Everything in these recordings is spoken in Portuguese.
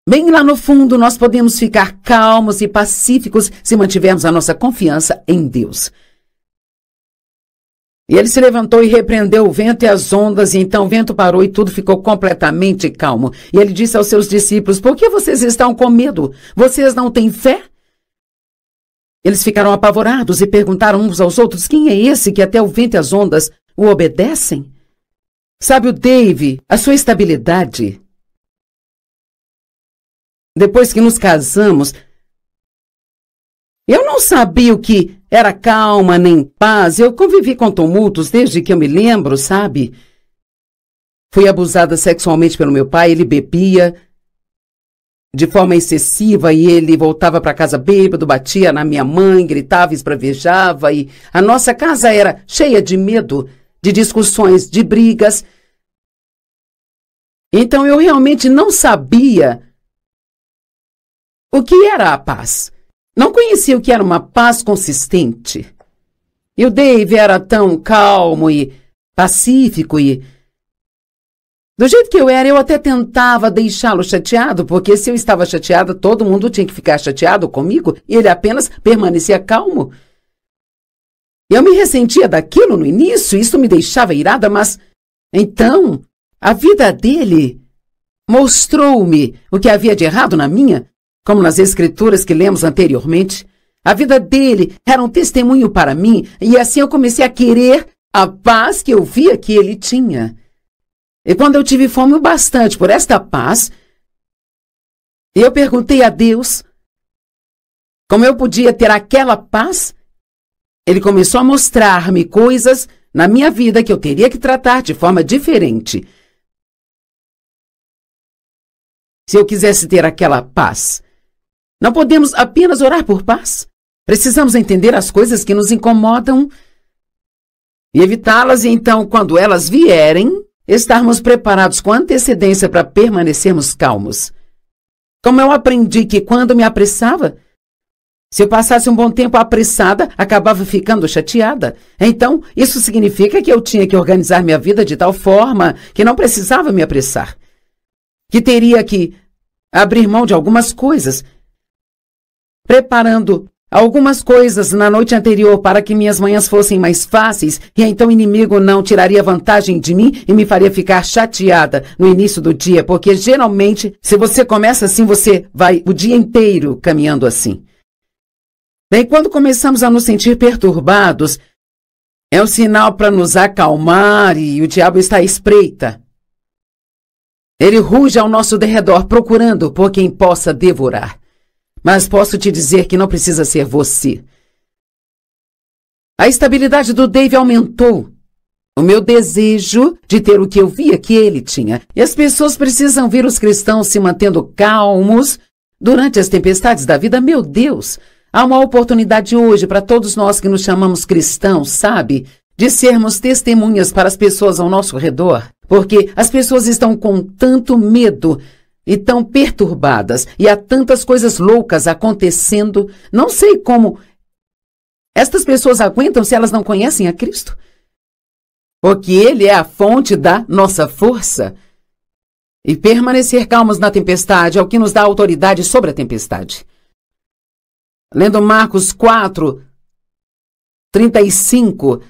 Bem lá no fundo, nós podemos ficar calmos e pacíficos se mantivermos a nossa confiança em Deus. E ele se levantou e repreendeu o vento e as ondas, e então o vento parou e tudo ficou completamente calmo. E ele disse aos seus discípulos: por que vocês estão com medo? Vocês não têm fé? Eles ficaram apavorados e perguntaram uns aos outros: quem é esse que até o vento e as ondas o obedecem? Sabe, o Dave, a sua estabilidade. Depois que nos casamos, eu não sabia o que era calma nem paz. Eu convivi com tumultos desde que eu me lembro, sabe? Fui abusada sexualmente pelo meu pai. Ele bebia de forma excessiva e ele voltava para casa bêbado, batia na minha mãe, gritava, esbravejava, e a nossa casa era cheia de medo, de discussões, de brigas. Então eu realmente não sabia o que era a paz. Não conhecia o que era uma paz consistente. E o Dave era tão calmo e pacífico e... do jeito que eu era, eu até tentava deixá-lo chateado, porque se eu estava chateada, todo mundo tinha que ficar chateado comigo, e ele apenas permanecia calmo. Eu me ressentia daquilo no início, isso me deixava irada, mas... então, a vida dele mostrou-me o que havia de errado na minha, como nas escrituras que lemos anteriormente. A vida dele era um testemunho para mim, e assim eu comecei a querer a paz que eu via que ele tinha. E quando eu tive fome o bastante por esta paz, eu perguntei a Deus como eu podia ter aquela paz. Ele começou a mostrar-me coisas na minha vida que eu teria que tratar de forma diferente, se eu quisesse ter aquela paz. Não podemos apenas orar por paz. Precisamos entender as coisas que nos incomodam e evitá-las, e então, quando elas vierem, estarmos preparados com antecedência para permanecermos calmos. Como eu aprendi que quando me apressava, se eu passasse um bom tempo apressada, acabava ficando chateada. Então, isso significa que eu tinha que organizar minha vida de tal forma que não precisava me apressar. Que teria que abrir mão de algumas coisas, preparando algumas coisas na noite anterior para que minhas manhãs fossem mais fáceis, e então o inimigo não tiraria vantagem de mim e me faria ficar chateada no início do dia, porque geralmente, se você começa assim, você vai o dia inteiro caminhando assim. Bem, quando começamos a nos sentir perturbados, é um sinal para nos acalmar e o diabo está à espreita. Ele ruge ao nosso derredor procurando por quem possa devorar. Mas posso te dizer que não precisa ser você. A estabilidade do Dave aumentou. O meu desejo de ter o que eu via que ele tinha. E as pessoas precisam ver os cristãos se mantendo calmos durante as tempestades da vida. Meu Deus, há uma oportunidade hoje para todos nós que nos chamamos cristãos, sabe? De sermos testemunhas para as pessoas ao nosso redor. Porque as pessoas estão com tanto medo e tão perturbadas, e há tantas coisas loucas acontecendo. Não sei como estas pessoas aguentam se elas não conhecem a Cristo. Porque Ele é a fonte da nossa força. E permanecer calmos na tempestade é o que nos dá autoridade sobre a tempestade. Lendo Marcos 4, 35...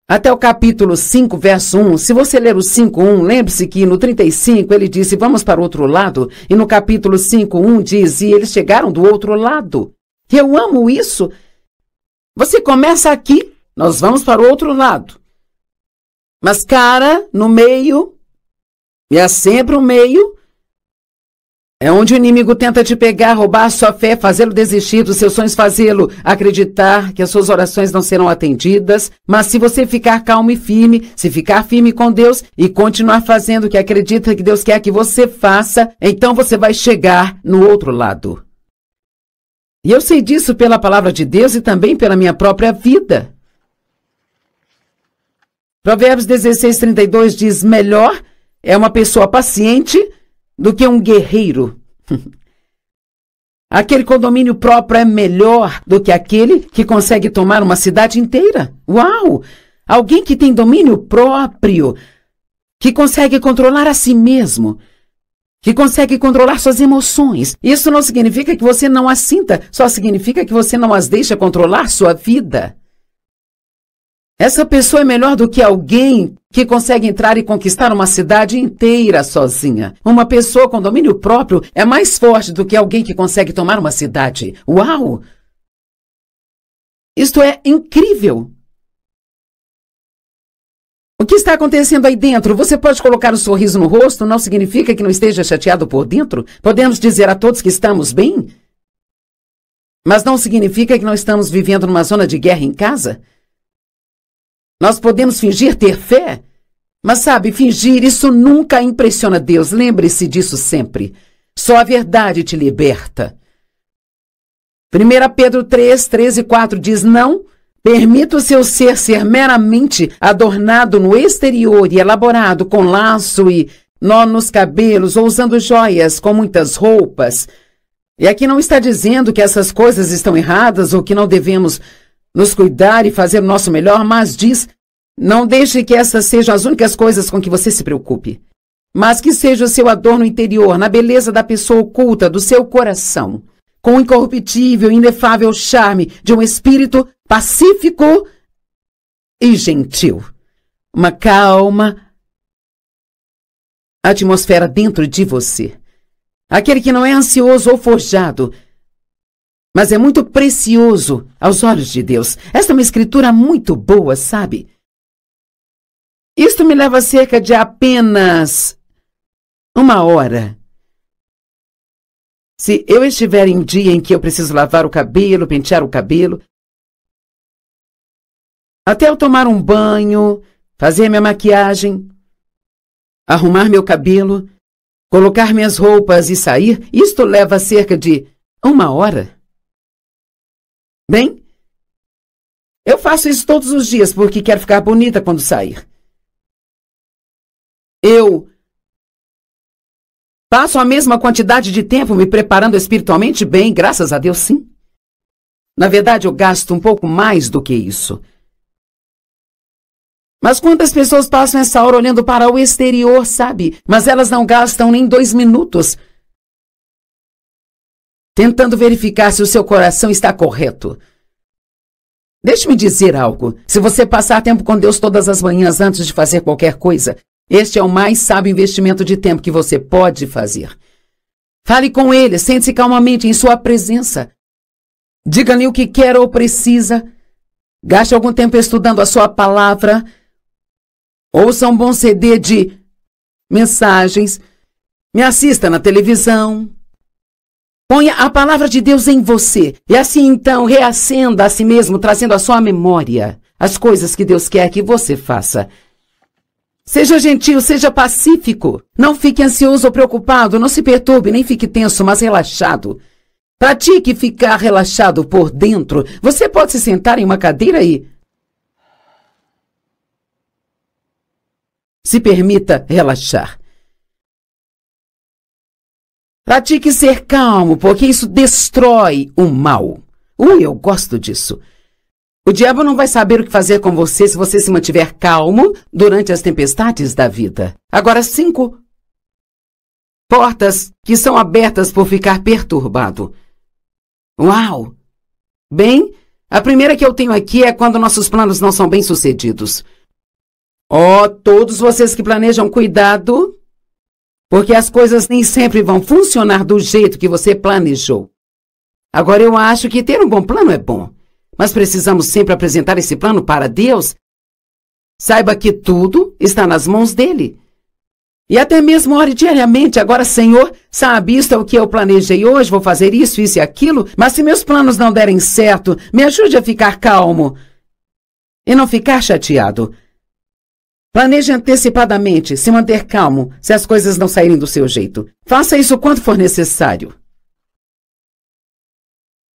até o capítulo 5, verso 1, se você ler o 5:1, lembre-se que no 35 ele disse, vamos para o outro lado. E no capítulo 5:1 diz, e eles chegaram do outro lado. Eu amo isso. Você começa aqui, nós vamos para o outro lado. Mas, cara, no meio, e há sempre um meio, é onde o inimigo tenta te pegar, roubar a sua fé, fazê-lo desistir dos seus sonhos, fazê-lo acreditar que as suas orações não serão atendidas. Mas se você ficar calmo e firme, se ficar firme com Deus e continuar fazendo o que acredita que Deus quer que você faça, então você vai chegar no outro lado. E eu sei disso pela palavra de Deus e também pela minha própria vida. Provérbios 16:32 diz, melhor é uma pessoa paciente do que um guerreiro. Aquele com domínio próprio é melhor do que aquele que consegue tomar uma cidade inteira. Uau! Alguém que tem domínio próprio, que consegue controlar a si mesmo, que consegue controlar suas emoções. Isso não significa que você não as sinta, só significa que você não as deixa controlar sua vida. Essa pessoa é melhor do que alguém que consegue entrar e conquistar uma cidade inteira sozinha. Uma pessoa com domínio próprio é mais forte do que alguém que consegue tomar uma cidade. Uau! Isto é incrível! O que está acontecendo aí dentro? Você pode colocar um sorriso no rosto, não significa que não esteja chateado por dentro? Podemos dizer a todos que estamos bem? Mas não significa que não estamos vivendo numa zona de guerra em casa? Nós podemos fingir ter fé? Mas sabe, fingir, isso nunca impressiona Deus. Lembre-se disso sempre. Só a verdade te liberta. 1 Pedro 3, 13 e 4 diz, não permita o seu ser meramente adornado no exterior e elaborado com laço e nó nos cabelos ou usando joias com muitas roupas. E aqui não está dizendo que essas coisas estão erradas ou que não devemos nos cuidar e fazer o nosso melhor, mas diz, não deixe que essas sejam as únicas coisas com que você se preocupe, mas que seja o seu adorno interior, na beleza da pessoa oculta, do seu coração, com o incorruptível e inefável charme de um espírito pacífico e gentil. Uma calma atmosfera dentro de você. Aquele que não é ansioso ou forjado, mas é muito precioso aos olhos de Deus. Esta é uma escritura muito boa, sabe? Isto me leva cerca de apenas 1 hora. Se eu estiver em um dia em que eu preciso lavar o cabelo, pentear o cabelo, até eu tomar um banho, fazer minha maquiagem, arrumar meu cabelo, colocar minhas roupas e sair, isto leva cerca de 1 hora. Bem, eu faço isso todos os dias porque quero ficar bonita quando sair. Eu passo a mesma quantidade de tempo me preparando espiritualmente bem, graças a Deus, sim. Na verdade, eu gasto um pouco mais do que isso. Mas quantas pessoas passam essa hora olhando para o exterior, sabe? Mas elas não gastam nem 2 minutos tentando verificar se o seu coração está correto. Deixe-me dizer algo. Se você passar tempo com Deus todas as manhãs antes de fazer qualquer coisa, este é o mais sábio investimento de tempo que você pode fazer. Fale com Ele, sente-se calmamente em sua presença. Diga-lhe o que quer ou precisa. Gaste algum tempo estudando a sua palavra. Ouça um bom CD de mensagens. Me assista na televisão. Ponha a palavra de Deus em você. E assim então reacenda a si mesmo, trazendo à sua memória as coisas que Deus quer que você faça. Seja gentil, seja pacífico. Não fique ansioso ou preocupado, não se perturbe, nem fique tenso, mas relaxado. Pratique ficar relaxado por dentro. Você pode se sentar em uma cadeira e se permita relaxar. Pratique ser calmo, porque isso destrói o mal. Eu gosto disso. O diabo não vai saber o que fazer com você se você se mantiver calmo durante as tempestades da vida. Agora, 5 portas que são abertas por ficar perturbado. Uau! Bem, a primeira que eu tenho aqui é quando nossos planos não são bem-sucedidos. Todos vocês que planejam, cuidado, porque as coisas nem sempre vão funcionar do jeito que você planejou. Agora, eu acho que ter um bom plano é bom, mas precisamos sempre apresentar esse plano para Deus. Saiba que tudo está nas mãos dele. E até mesmo ore diariamente. Agora, Senhor, sabe, isto é o que eu planejei hoje, vou fazer isso e aquilo, mas se meus planos não derem certo, me ajude a ficar calmo e não ficar chateado. Planeje antecipadamente, se manter calmo, se as coisas não saírem do seu jeito. Faça isso quanto for necessário.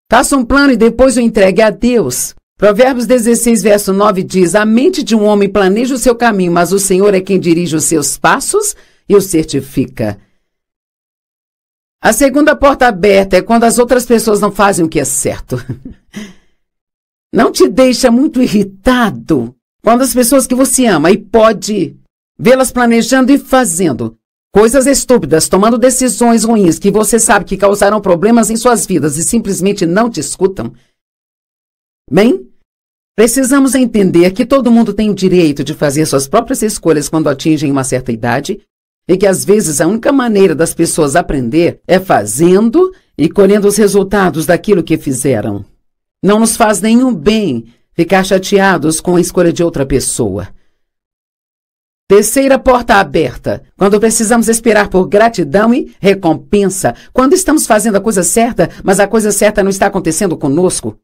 Faça um plano e depois o entregue a Deus. Provérbios 16, verso 9 diz, a mente de um homem planeja o seu caminho, mas o Senhor é quem dirige os seus passos e o certifica. A segunda porta aberta é quando as outras pessoas não fazem o que é certo. Não te deixa muito irritado quando as pessoas que você ama e pode vê-las planejando e fazendo coisas estúpidas, tomando decisões ruins que você sabe que causarão problemas em suas vidas e simplesmente não te escutam? Bem, precisamos entender que todo mundo tem o direito de fazer suas próprias escolhas quando atingem uma certa idade e que às vezes a única maneira das pessoas aprender é fazendo e colhendo os resultados daquilo que fizeram. Não nos faz nenhum bem ficar chateados com a escolha de outra pessoa. Terceira porta aberta, quando precisamos esperar por gratidão e recompensa, quando estamos fazendo a coisa certa, mas a coisa certa não está acontecendo conosco.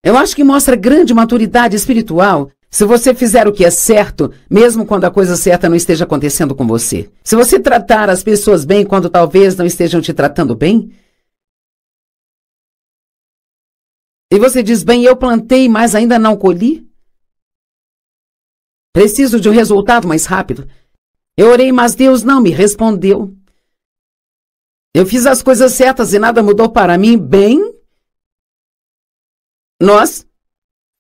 Eu acho que mostra grande maturidade espiritual se você fizer o que é certo, mesmo quando a coisa certa não esteja acontecendo com você. Se você tratar as pessoas bem quando talvez não estejam te tratando bem. E você diz, bem, eu plantei, mas ainda não colhi. Preciso de um resultado mais rápido. Eu orei, mas Deus não me respondeu. Eu fiz as coisas certas e nada mudou para mim. Bem, nós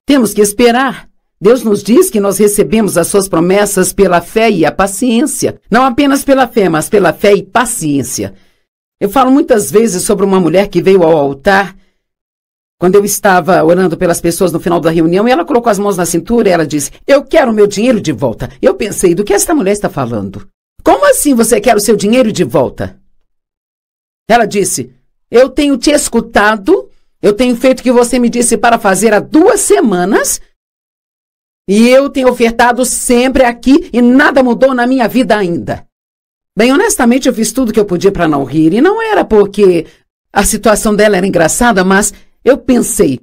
temos que esperar. Deus nos diz que nós recebemos as suas promessas pela fé e a paciência. Não apenas pela fé, mas pela fé e paciência. Eu falo muitas vezes sobre uma mulher que veio ao altar quando eu estava orando pelas pessoas no final da reunião, e ela colocou as mãos na cintura e ela disse, eu quero o meu dinheiro de volta. Eu pensei, do que esta mulher está falando? Como assim você quer o seu dinheiro de volta? Ela disse, eu tenho te escutado, eu tenho feito o que você me disse para fazer há 2 semanas, e eu tenho ofertado sempre aqui e nada mudou na minha vida ainda. Bem, honestamente, eu fiz tudo o que eu podia para não rir, e não era porque a situação dela era engraçada, mas eu pensei,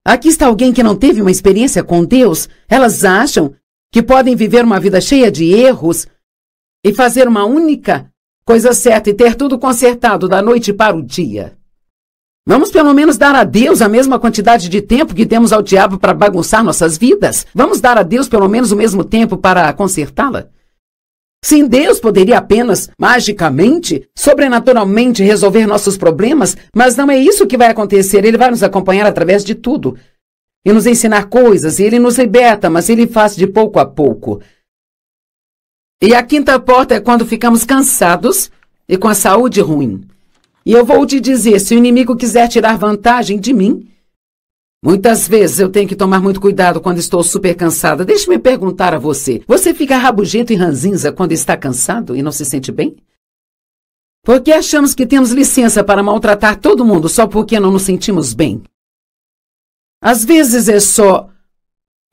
aqui está alguém que não teve uma experiência com Deus. Elas acham que podem viver uma vida cheia de erros e fazer uma única coisa certa e ter tudo consertado da noite para o dia. Vamos pelo menos dar a Deus a mesma quantidade de tempo que temos ao diabo para bagunçar nossas vidas? Vamos dar a Deus pelo menos o mesmo tempo para consertá-la? Sim, Deus poderia apenas, magicamente, sobrenaturalmente resolver nossos problemas, mas não é isso que vai acontecer. Ele vai nos acompanhar através de tudo e nos ensinar coisas, e Ele nos liberta, mas Ele faz de pouco a pouco. E a quinta porta é quando ficamos cansados e com a saúde ruim. E eu vou te dizer, se o inimigo quiser tirar vantagem de mim, muitas vezes eu tenho que tomar muito cuidado quando estou super cansada. Deixe-me perguntar a você. Você fica rabugento e ranzinza quando está cansado e não se sente bem? Por que achamos que temos licença para maltratar todo mundo só porque não nos sentimos bem? Às vezes é só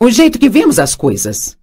o jeito que vemos as coisas.